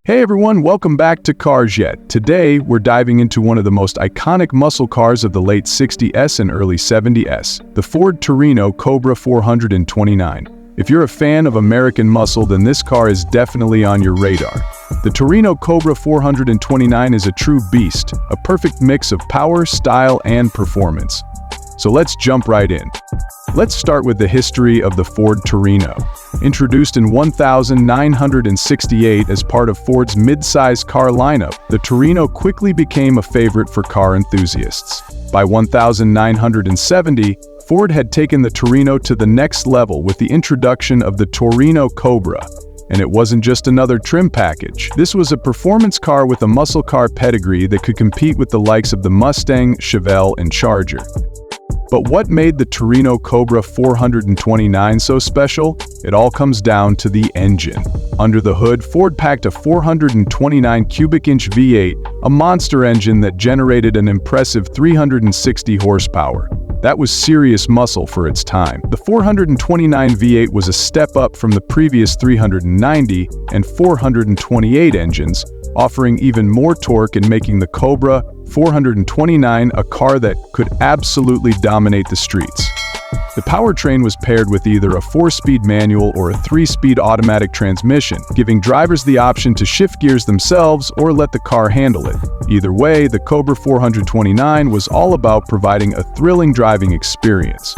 Hey everyone, welcome back to Cars Yet. Today, we're diving into one of the most iconic muscle cars of the late 60s and early 70s, the Ford Torino Cobra 429. If you're a fan of American muscle, then this car is definitely on your radar. The Torino Cobra 429 is a true beast, a perfect mix of power, style, and performance. So let's jump right in. Let's start with the history of the Ford Torino. Introduced in 1968 as part of Ford's mid-size car lineup, the Torino quickly became a favorite for car enthusiasts. By 1970, Ford had taken the Torino to the next level with the introduction of the Torino Cobra. And it wasn't just another trim package. This was a performance car with a muscle car pedigree that could compete with the likes of the Mustang, Chevelle, and Charger. But what made the Torino Cobra 429 so special? It all comes down to the engine. Under the hood, Ford packed a 429 cubic inch V8, a monster engine that generated an impressive 360 horsepower. That was serious muscle for its time. The 429 V8 was a step up from the previous 390 and 428 engines, offering even more torque and making the Cobra 429 a car that could absolutely dominate the streets. The powertrain was paired with either a 4-speed manual or a 3-speed automatic transmission, giving drivers the option to shift gears themselves or let the car handle it. Either way, the Cobra 429 was all about providing a thrilling driving experience.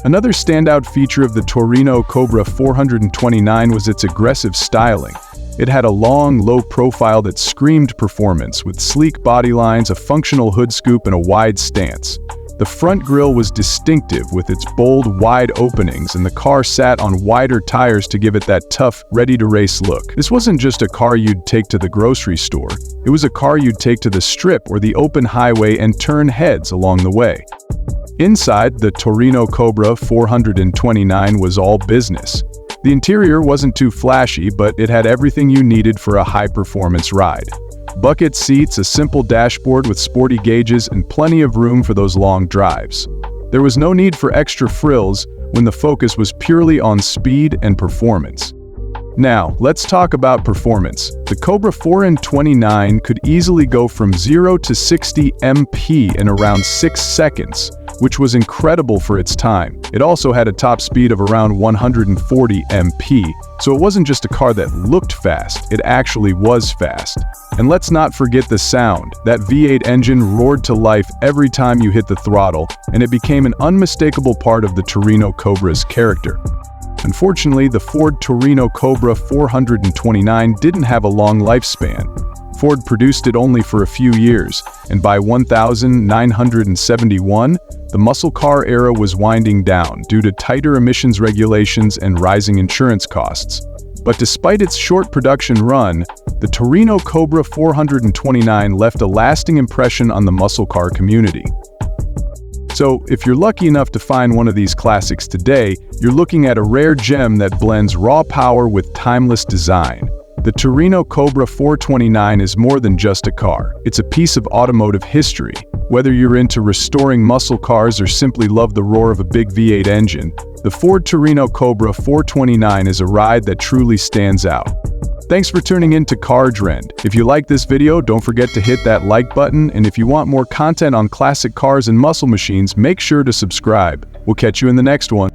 Another standout feature of the Torino Cobra 429 was its aggressive styling. It had a long, low profile that screamed performance, with sleek body lines, a functional hood scoop, and a wide stance. The front grille was distinctive with its bold, wide openings, and the car sat on wider tires to give it that tough, ready-to-race look. This wasn't just a car you'd take to the grocery store. It was a car you'd take to the strip or the open highway and turn heads along the way. Inside, the Torino Cobra 429 was all business. The interior wasn't too flashy, but it had everything you needed for a high-performance ride. Bucket seats, a simple dashboard with sporty gauges, and plenty of room for those long drives. There was no need for extra frills when the focus was purely on speed and performance. Now, let's talk about performance. The Cobra 429 could easily go from 0 to 60 mph in around 6 seconds, which was incredible for its time. It also had a top speed of around 140 mph, so it wasn't just a car that looked fast, it actually was fast. And let's not forget the sound. That V8 engine roared to life every time you hit the throttle, and it became an unmistakable part of the Torino Cobra's character. Unfortunately, the Ford Torino Cobra 429 didn't have a long lifespan. Ford produced it only for a few years, and by 1971, the muscle car era was winding down due to tighter emissions regulations and rising insurance costs. But despite its short production run, the Torino Cobra 429 left a lasting impression on the muscle car community. So, if you're lucky enough to find one of these classics today, you're looking at a rare gem that blends raw power with timeless design. The Torino Cobra 429 is more than just a car. It's a piece of automotive history. Whether you're into restoring muscle cars or simply love the roar of a big V8 engine, the Ford Torino Cobra 429 is a ride that truly stands out. Thanks for tuning in to Cartrend. If you like this video, don't forget to hit that like button, and if you want more content on classic cars and muscle machines, make sure to subscribe. We'll catch you in the next one.